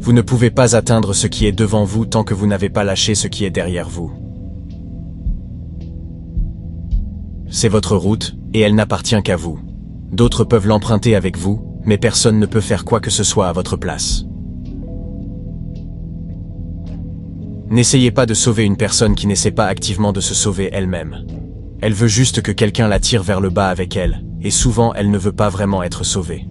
Vous ne pouvez pas atteindre ce qui est devant vous tant que vous n'avez pas lâché ce qui est derrière vous. C'est votre route, et elle n'appartient qu'à vous. D'autres peuvent l'emprunter avec vous, mais personne ne peut faire quoi que ce soit à votre place. N'essayez pas de sauver une personne qui n'essaie pas activement de se sauver elle-même. Elle veut juste que quelqu'un la tire vers le bas avec elle, et souvent elle ne veut pas vraiment être sauvée.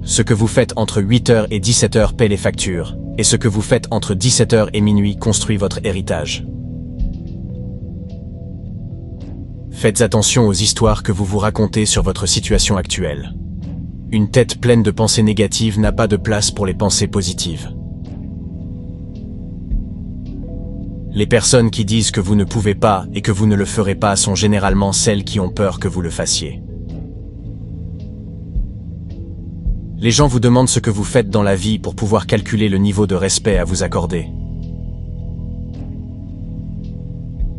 Ce que vous faites entre 8h et 17h paie les factures, et ce que vous faites entre 17h et minuit construit votre héritage. Faites attention aux histoires que vous vous racontez sur votre situation actuelle. Une tête pleine de pensées négatives n'a pas de place pour les pensées positives. Les personnes qui disent que vous ne pouvez pas et que vous ne le ferez pas sont généralement celles qui ont peur que vous le fassiez. Les gens vous demandent ce que vous faites dans la vie pour pouvoir calculer le niveau de respect à vous accorder.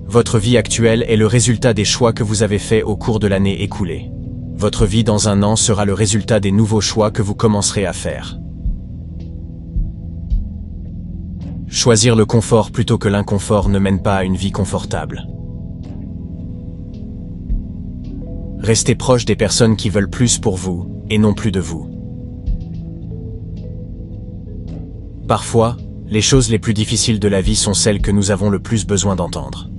Votre vie actuelle est le résultat des choix que vous avez faits au cours de l'année écoulée. Votre vie dans un an sera le résultat des nouveaux choix que vous commencerez à faire. Choisir le confort plutôt que l'inconfort ne mène pas à une vie confortable. Restez proche des personnes qui veulent plus pour vous, et non plus de vous. Parfois, les choses les plus difficiles de la vie sont celles que nous avons le plus besoin d'entendre.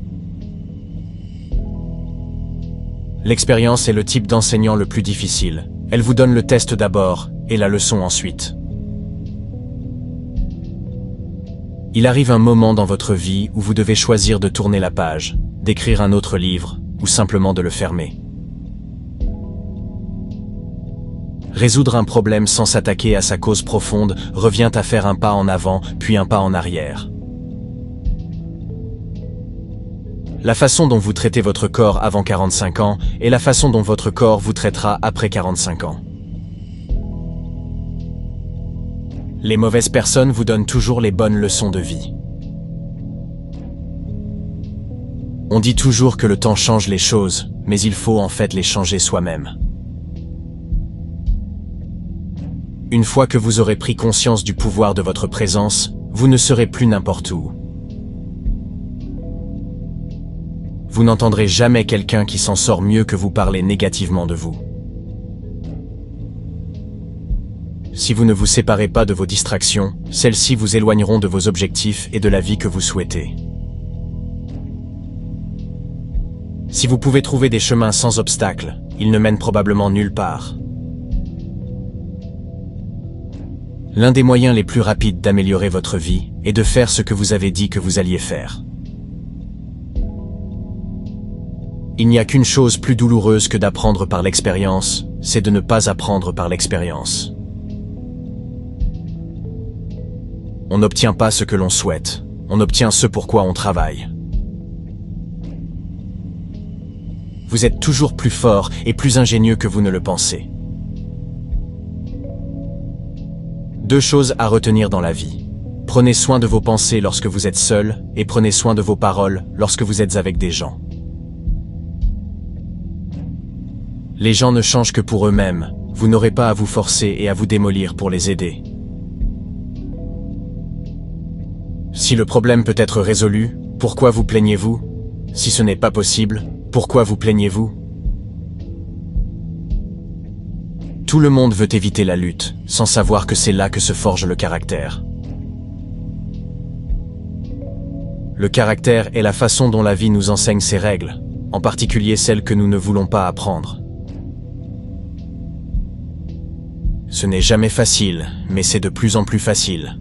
L'expérience est le type d'enseignant le plus difficile. Elle vous donne le test d'abord, et la leçon ensuite. Il arrive un moment dans votre vie où vous devez choisir de tourner la page, d'écrire un autre livre, ou simplement de le fermer. Résoudre un problème sans s'attaquer à sa cause profonde revient à faire un pas en avant, puis un pas en arrière. La façon dont vous traitez votre corps avant 45 ans est la façon dont votre corps vous traitera après 45 ans. Les mauvaises personnes vous donnent toujours les bonnes leçons de vie. On dit toujours que le temps change les choses, mais il faut en fait les changer soi-même. Une fois que vous aurez pris conscience du pouvoir de votre présence, vous ne serez plus n'importe où. Vous n'entendrez jamais quelqu'un qui s'en sort mieux que vous parler négativement de vous. Si vous ne vous séparez pas de vos distractions, celles-ci vous éloigneront de vos objectifs et de la vie que vous souhaitez. Si vous pouvez trouver des chemins sans obstacles, ils ne mènent probablement nulle part. L'un des moyens les plus rapides d'améliorer votre vie est de faire ce que vous avez dit que vous alliez faire. Il n'y a qu'une chose plus douloureuse que d'apprendre par l'expérience, c'est de ne pas apprendre par l'expérience. On n'obtient pas ce que l'on souhaite, on obtient ce pourquoi on travaille. Vous êtes toujours plus fort et plus ingénieux que vous ne le pensez. Deux choses à retenir dans la vie. Prenez soin de vos pensées lorsque vous êtes seul, et prenez soin de vos paroles lorsque vous êtes avec des gens. Les gens ne changent que pour eux-mêmes, vous n'aurez pas à vous forcer et à vous démolir pour les aider. Si le problème peut être résolu, pourquoi vous plaignez-vous? Si ce n'est pas possible, pourquoi vous plaignez-vous? Tout le monde veut éviter la lutte, sans savoir que c'est là que se forge le caractère. Le caractère est la façon dont la vie nous enseigne ses règles, en particulier celles que nous ne voulons pas apprendre. Ce n'est jamais facile, mais c'est de plus en plus facile.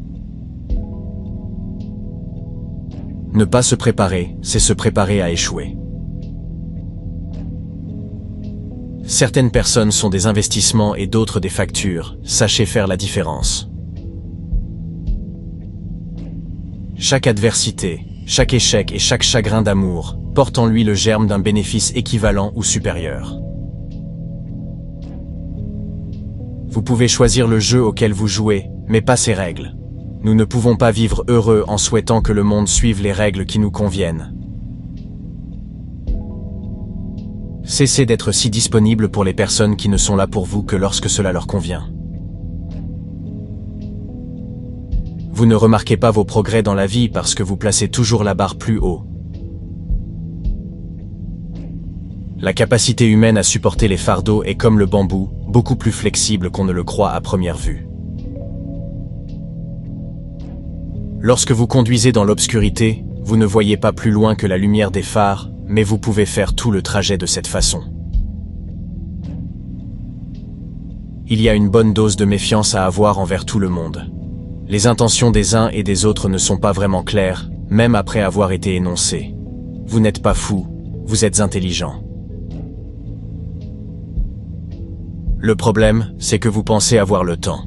Ne pas se préparer, c'est se préparer à échouer. Certaines personnes sont des investissements et d'autres des factures, sachez faire la différence. Chaque adversité, chaque échec et chaque chagrin d'amour porte en lui le germe d'un bénéfice équivalent ou supérieur. Vous pouvez choisir le jeu auquel vous jouez, mais pas ses règles. Nous ne pouvons pas vivre heureux en souhaitant que le monde suive les règles qui nous conviennent. Cessez d'être si disponible pour les personnes qui ne sont là pour vous que lorsque cela leur convient. Vous ne remarquez pas vos progrès dans la vie parce que vous placez toujours la barre plus haut. La capacité humaine à supporter les fardeaux est comme le bambou, beaucoup plus flexible qu'on ne le croit à première vue. Lorsque vous conduisez dans l'obscurité, vous ne voyez pas plus loin que la lumière des phares, mais vous pouvez faire tout le trajet de cette façon. Il y a une bonne dose de méfiance à avoir envers tout le monde. Les intentions des uns et des autres ne sont pas vraiment claires, même après avoir été énoncées. Vous n'êtes pas fou, vous êtes intelligent. Le problème, c'est que vous pensez avoir le temps.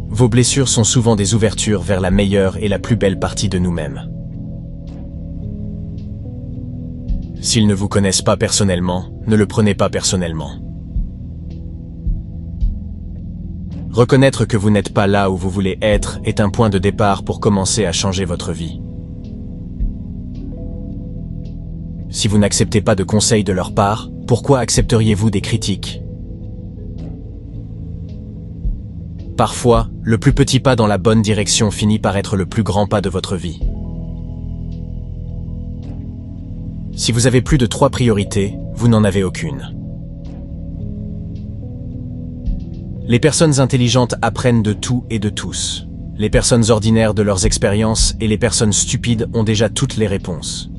Vos blessures sont souvent des ouvertures vers la meilleure et la plus belle partie de nous-mêmes. S'ils ne vous connaissent pas personnellement, ne le prenez pas personnellement. Reconnaître que vous n'êtes pas là où vous voulez être est un point de départ pour commencer à changer votre vie. Si vous n'acceptez pas de conseils de leur part, pourquoi accepteriez-vous des critiques? Parfois, le plus petit pas dans la bonne direction finit par être le plus grand pas de votre vie. Si vous avez plus de 3 priorités, vous n'en avez aucune. Les personnes intelligentes apprennent de tout et de tous. Les personnes ordinaires de leurs expériences et les personnes stupides ont déjà toutes les réponses.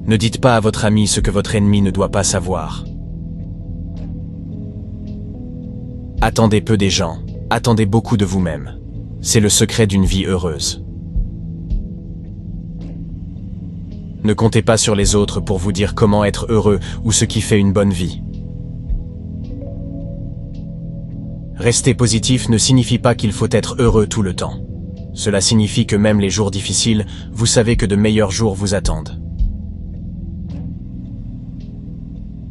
Ne dites pas à votre ami ce que votre ennemi ne doit pas savoir. Attendez peu des gens, attendez beaucoup de vous-même. C'est le secret d'une vie heureuse. Ne comptez pas sur les autres pour vous dire comment être heureux ou ce qui fait une bonne vie. Rester positif ne signifie pas qu'il faut être heureux tout le temps. Cela signifie que même les jours difficiles, vous savez que de meilleurs jours vous attendent.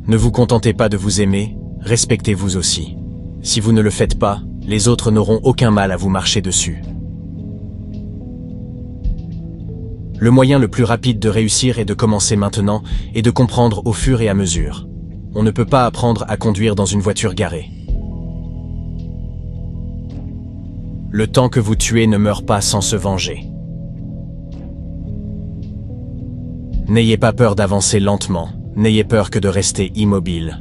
Ne vous contentez pas de vous aimer, respectez-vous aussi. Si vous ne le faites pas, les autres n'auront aucun mal à vous marcher dessus. Le moyen le plus rapide de réussir est de commencer maintenant et de comprendre au fur et à mesure. On ne peut pas apprendre à conduire dans une voiture garée. Le temps que vous tuez ne meurt pas sans se venger. N'ayez pas peur d'avancer lentement, n'ayez peur que de rester immobile.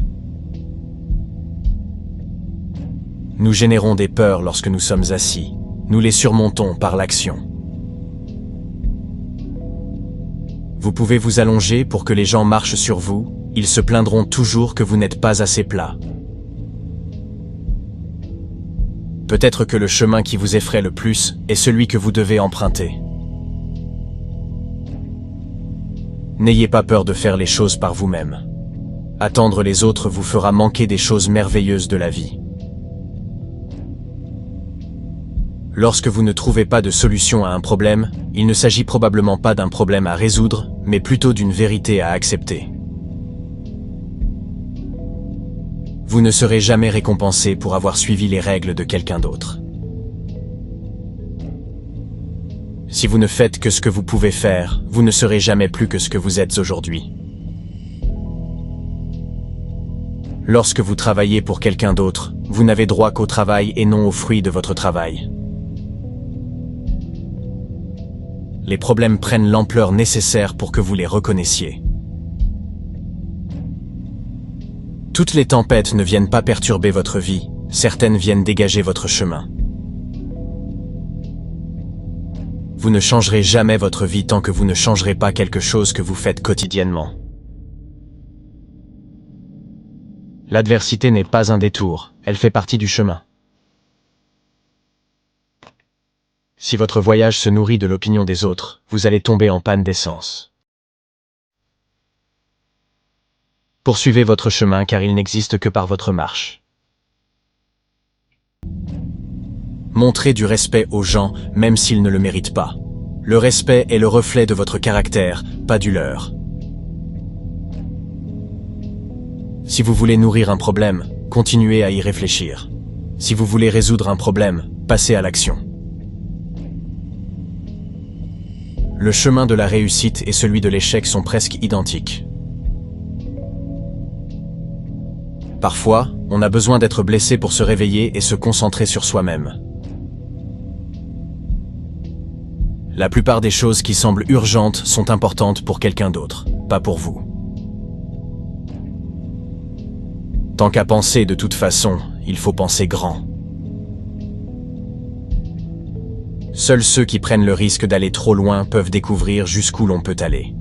Nous générons des peurs lorsque nous sommes assis. Nous les surmontons par l'action. Vous pouvez vous allonger pour que les gens marchent sur vous, ils se plaindront toujours que vous n'êtes pas assez plat. Peut-être que le chemin qui vous effraie le plus est celui que vous devez emprunter. N'ayez pas peur de faire les choses par vous-même. Attendre les autres vous fera manquer des choses merveilleuses de la vie. Lorsque vous ne trouvez pas de solution à un problème, il ne s'agit probablement pas d'un problème à résoudre, mais plutôt d'une vérité à accepter. Vous ne serez jamais récompensé pour avoir suivi les règles de quelqu'un d'autre. Si vous ne faites que ce que vous pouvez faire, vous ne serez jamais plus que ce que vous êtes aujourd'hui. Lorsque vous travaillez pour quelqu'un d'autre, vous n'avez droit qu'au travail et non aux fruits de votre travail. Les problèmes prennent l'ampleur nécessaire pour que vous les reconnaissiez. Toutes les tempêtes ne viennent pas perturber votre vie, certaines viennent dégager votre chemin. Vous ne changerez jamais votre vie tant que vous ne changerez pas quelque chose que vous faites quotidiennement. L'adversité n'est pas un détour, elle fait partie du chemin. Si votre voyage se nourrit de l'opinion des autres, vous allez tomber en panne d'essence. Poursuivez votre chemin car il n'existe que par votre marche. Montrez du respect aux gens, même s'ils ne le méritent pas. Le respect est le reflet de votre caractère, pas du leur. Si vous voulez nourrir un problème, continuez à y réfléchir. Si vous voulez résoudre un problème, passez à l'action. Le chemin de la réussite et celui de l'échec sont presque identiques. Parfois, On a besoin d'être blessé pour se réveiller et se concentrer sur soi-même. La plupart des choses qui semblent urgentes sont importantes pour quelqu'un d'autre, pas pour vous. Tant qu'à penser de toute façon, il faut penser grand. Seuls ceux qui prennent le risque d'aller trop loin peuvent découvrir jusqu'où l'on peut aller.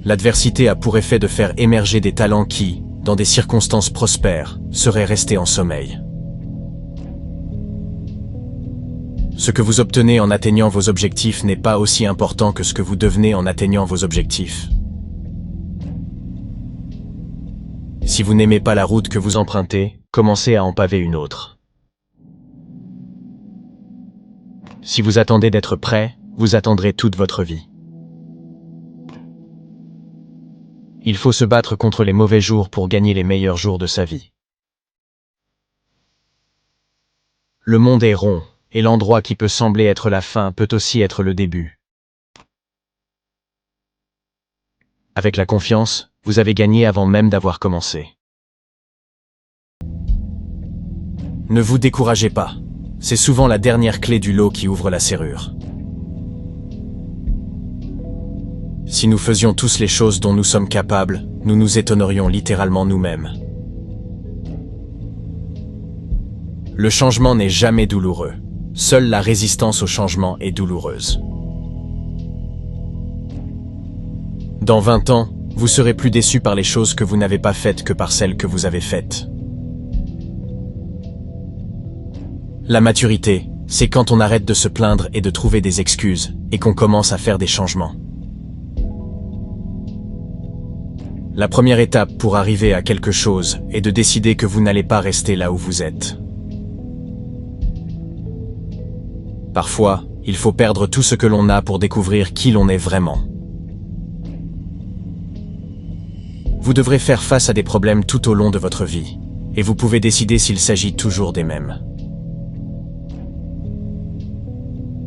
L'adversité a pour effet de faire émerger des talents qui, dans des circonstances prospères, seraient restés en sommeil. Ce que vous obtenez en atteignant vos objectifs n'est pas aussi important que ce que vous devenez en atteignant vos objectifs. Si vous n'aimez pas la route que vous empruntez, commencez à en paver une autre. Si vous attendez d'être prêt, vous attendrez toute votre vie. Il faut se battre contre les mauvais jours pour gagner les meilleurs jours de sa vie. Le monde est rond, et l'endroit qui peut sembler être la fin peut aussi être le début. Avec la confiance, vous avez gagné avant même d'avoir commencé. Ne vous découragez pas. C'est souvent la dernière clé du lot qui ouvre la serrure. Si nous faisions tous les choses dont nous sommes capables, nous nous étonnerions littéralement nous-mêmes. Le changement n'est jamais douloureux. Seule la résistance au changement est douloureuse. Dans 20 ans, vous serez plus déçu par les choses que vous n'avez pas faites que par celles que vous avez faites. La maturité, c'est quand on arrête de se plaindre et de trouver des excuses, et qu'on commence à faire des changements. La première étape pour arriver à quelque chose est de décider que vous n'allez pas rester là où vous êtes. Parfois, il faut perdre tout ce que l'on a pour découvrir qui l'on est vraiment. Vous devrez faire face à des problèmes tout au long de votre vie, et vous pouvez décider s'il s'agit toujours des mêmes.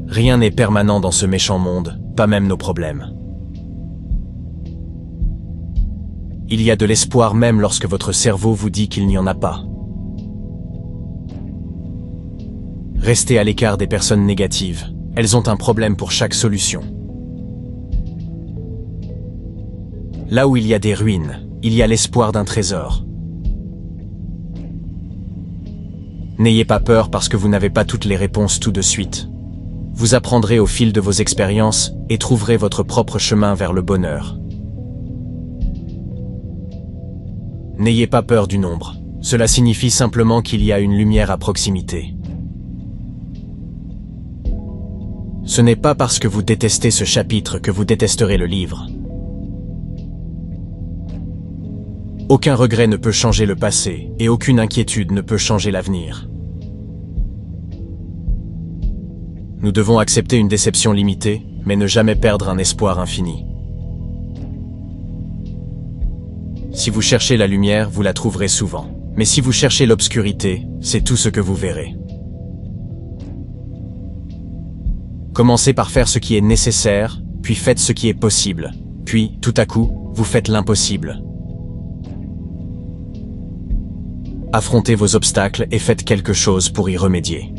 Rien n'est permanent dans ce méchant monde, pas même nos problèmes. Il y a de l'espoir même lorsque votre cerveau vous dit qu'il n'y en a pas. Restez à l'écart des personnes négatives, elles ont un problème pour chaque solution. Là où il y a des ruines, il y a l'espoir d'un trésor. N'ayez pas peur parce que vous n'avez pas toutes les réponses tout de suite. Vous apprendrez au fil de vos expériences et trouverez votre propre chemin vers le bonheur. N'ayez pas peur du nombre. Cela signifie simplement qu'il y a une lumière à proximité. Ce n'est pas parce que vous détestez ce chapitre que vous détesterez le livre. Aucun regret ne peut changer le passé, et aucune inquiétude ne peut changer l'avenir. Nous devons accepter une déception limitée, mais ne jamais perdre un espoir infini. Si vous cherchez la lumière, vous la trouverez souvent. Mais si vous cherchez l'obscurité, c'est tout ce que vous verrez. Commencez par faire ce qui est nécessaire, puis faites ce qui est possible. Puis, tout à coup, vous faites l'impossible. Affrontez vos obstacles et faites quelque chose pour y remédier.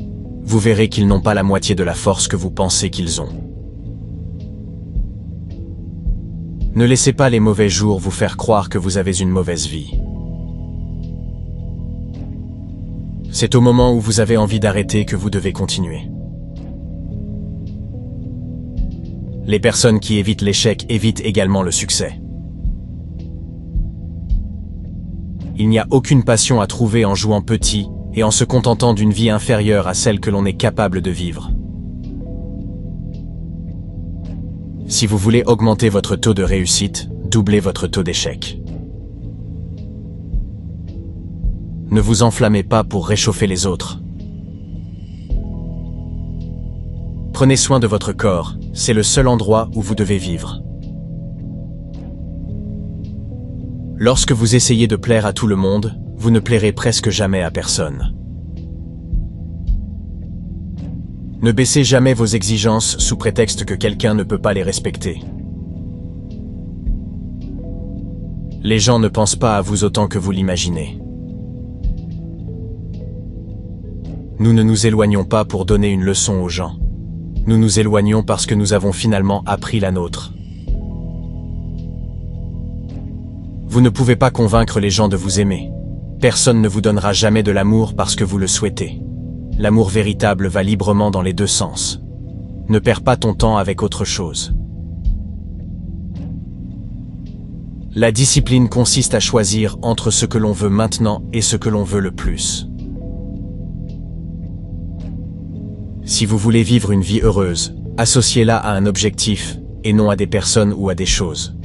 Vous verrez qu'ils n'ont pas la moitié de la force que vous pensez qu'ils ont. Ne laissez pas les mauvais jours vous faire croire que vous avez une mauvaise vie. C'est au moment où vous avez envie d'arrêter que vous devez continuer. Les personnes qui évitent l'échec évitent également le succès. Il n'y a aucune passion à trouver en jouant petit et en se contentant d'une vie inférieure à celle que l'on est capable de vivre. Si vous voulez augmenter votre taux de réussite, doublez votre taux d'échec. Ne vous enflammez pas pour réchauffer les autres. Prenez soin de votre corps, c'est le seul endroit où vous devez vivre. Lorsque vous essayez de plaire à tout le monde, vous ne plairez presque jamais à personne. Ne baissez jamais vos exigences sous prétexte que quelqu'un ne peut pas les respecter. Les gens ne pensent pas à vous autant que vous l'imaginez. Nous ne nous éloignons pas pour donner une leçon aux gens. Nous nous éloignons parce que nous avons finalement appris la nôtre. Vous ne pouvez pas convaincre les gens de vous aimer. Personne ne vous donnera jamais de l'amour parce que vous le souhaitez. L'amour véritable va librement dans les deux sens. Ne perds pas ton temps avec autre chose. La discipline consiste à choisir entre ce que l'on veut maintenant et ce que l'on veut le plus. Si vous voulez vivre une vie heureuse, associez-la à un objectif et non à des personnes ou à des choses.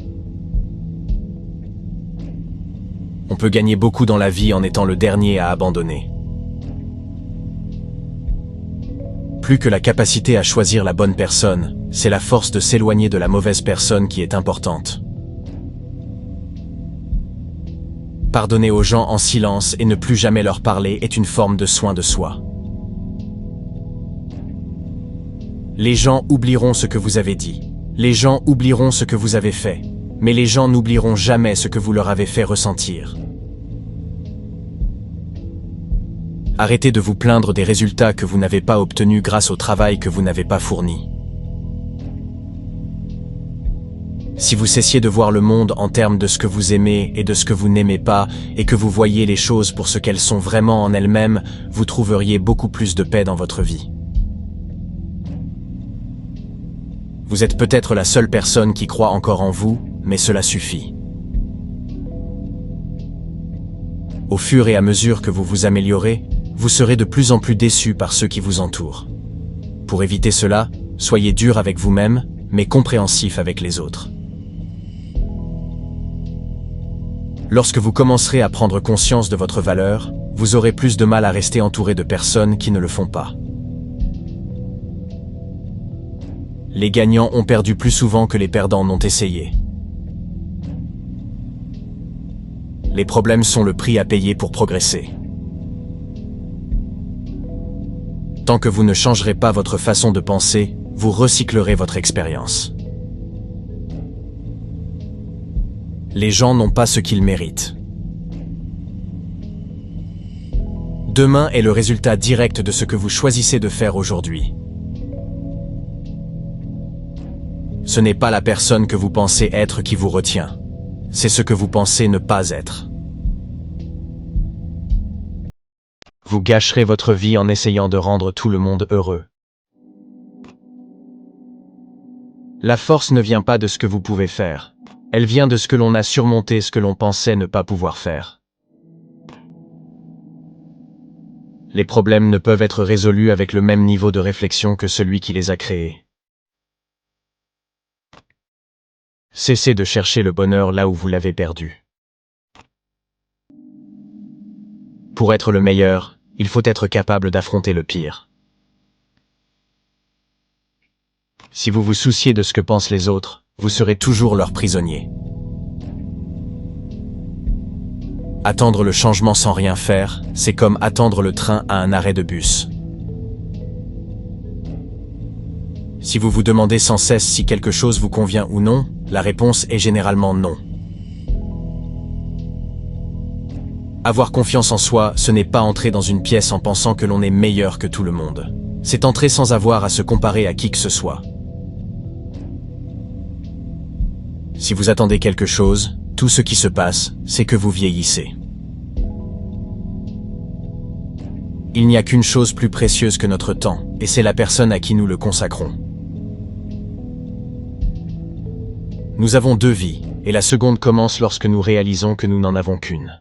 On peut gagner beaucoup dans la vie en étant le dernier à abandonner. Plus que la capacité à choisir la bonne personne, c'est la force de s'éloigner de la mauvaise personne qui est importante. Pardonner aux gens en silence et ne plus jamais leur parler est une forme de soin de soi. Les gens oublieront ce que vous avez dit. Les gens oublieront ce que vous avez fait. Mais les gens n'oublieront jamais ce que vous leur avez fait ressentir. Arrêtez de vous plaindre des résultats que vous n'avez pas obtenus grâce au travail que vous n'avez pas fourni. Si vous cessiez de voir le monde en termes de ce que vous aimez et de ce que vous n'aimez pas, et que vous voyiez les choses pour ce qu'elles sont vraiment en elles-mêmes, vous trouveriez beaucoup plus de paix dans votre vie. Vous êtes peut-être la seule personne qui croit encore en vous, mais cela suffit. Au fur et à mesure que vous vous améliorez, vous serez de plus en plus déçu par ceux qui vous entourent. Pour éviter cela, soyez dur avec vous-même, mais compréhensif avec les autres. Lorsque vous commencerez à prendre conscience de votre valeur, vous aurez plus de mal à rester entouré de personnes qui ne le font pas. Les gagnants ont perdu plus souvent que les perdants n'ont essayé. Les problèmes sont le prix à payer pour progresser. Tant que vous ne changerez pas votre façon de penser, vous recyclerez votre expérience. Les gens n'ont pas ce qu'ils méritent. Demain est le résultat direct de ce que vous choisissez de faire aujourd'hui. Ce n'est pas la personne que vous pensez être qui vous retient. C'est ce que vous pensez ne pas être. Vous gâcherez votre vie en essayant de rendre tout le monde heureux. La force ne vient pas de ce que vous pouvez faire. Elle vient de ce que l'on a surmonté ce que l'on pensait ne pas pouvoir faire. Les problèmes ne peuvent être résolus avec le même niveau de réflexion que celui qui les a créés. Cessez de chercher le bonheur là où vous l'avez perdu. Pour être le meilleur, il faut être capable d'affronter le pire. Si vous vous souciez de ce que pensent les autres, vous serez toujours leur prisonnier. Attendre le changement sans rien faire, c'est comme attendre le train à un arrêt de bus. Si vous vous demandez sans cesse si quelque chose vous convient ou non, la réponse est généralement non. Avoir confiance en soi, ce n'est pas entrer dans une pièce en pensant que l'on est meilleur que tout le monde. C'est entrer sans avoir à se comparer à qui que ce soit. Si vous attendez quelque chose, tout ce qui se passe, c'est que vous vieillissez. Il n'y a qu'une chose plus précieuse que notre temps, et c'est la personne à qui nous le consacrons. Nous avons 2 vies, et la seconde commence lorsque nous réalisons que nous n'en avons qu'une.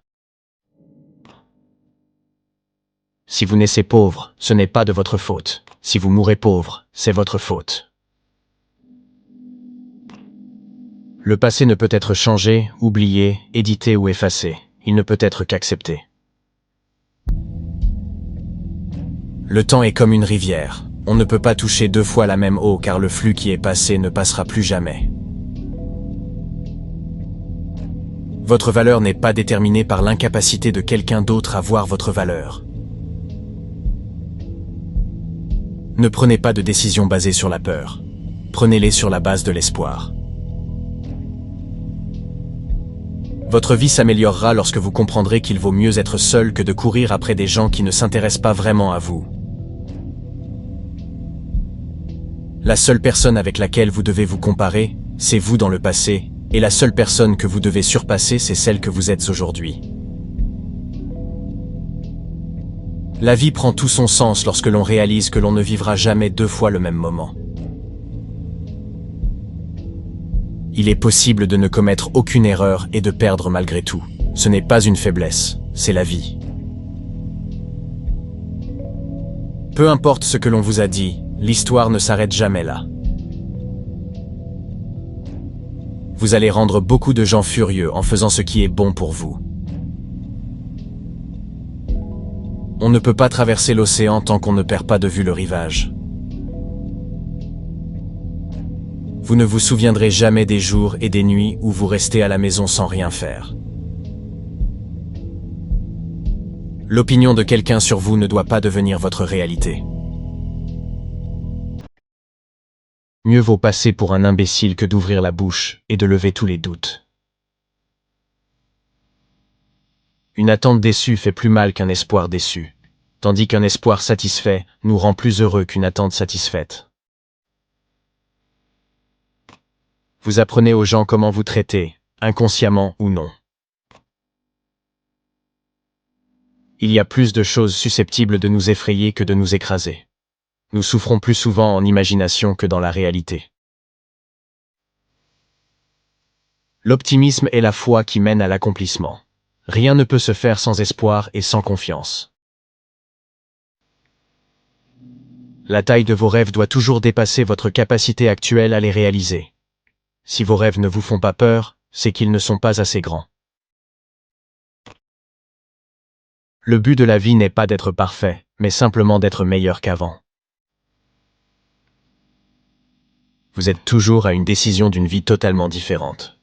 Si vous naissez pauvre, ce n'est pas de votre faute. Si vous mourrez pauvre, c'est votre faute. Le passé ne peut être changé, oublié, édité ou effacé. Il ne peut être qu'accepté. Le temps est comme une rivière. On ne peut pas toucher 2 fois la même eau car le flux qui est passé ne passera plus jamais. Votre valeur n'est pas déterminée par l'incapacité de quelqu'un d'autre à voir votre valeur. Ne prenez pas de décisions basées sur la peur. Prenez-les sur la base de l'espoir. Votre vie s'améliorera lorsque vous comprendrez qu'il vaut mieux être seul que de courir après des gens qui ne s'intéressent pas vraiment à vous. La seule personne avec laquelle vous devez vous comparer, c'est vous dans le passé, et la seule personne que vous devez surpasser, c'est celle que vous êtes aujourd'hui. La vie prend tout son sens lorsque l'on réalise que l'on ne vivra jamais deux fois le même moment. Il est possible de ne commettre aucune erreur et de perdre malgré tout. Ce n'est pas une faiblesse, c'est la vie. Peu importe ce que l'on vous a dit, l'histoire ne s'arrête jamais là. Vous allez rendre beaucoup de gens furieux en faisant ce qui est bon pour vous. On ne peut pas traverser l'océan tant qu'on ne perd pas de vue le rivage. Vous ne vous souviendrez jamais des jours et des nuits où vous restez à la maison sans rien faire. L'opinion de quelqu'un sur vous ne doit pas devenir votre réalité. Mieux vaut passer pour un imbécile que d'ouvrir la bouche et de lever tous les doutes. Une attente déçue fait plus mal qu'un espoir déçu, tandis qu'un espoir satisfait nous rend plus heureux qu'une attente satisfaite. Vous apprenez aux gens comment vous traiter, inconsciemment ou non. Il y a plus de choses susceptibles de nous effrayer que de nous écraser. Nous souffrons plus souvent en imagination que dans la réalité. L'optimisme est la foi qui mène à l'accomplissement. Rien ne peut se faire sans espoir et sans confiance. La taille de vos rêves doit toujours dépasser votre capacité actuelle à les réaliser. Si vos rêves ne vous font pas peur, c'est qu'ils ne sont pas assez grands. Le but de la vie n'est pas d'être parfait, mais simplement d'être meilleur qu'avant. Vous êtes toujours à une décision d'une vie totalement différente.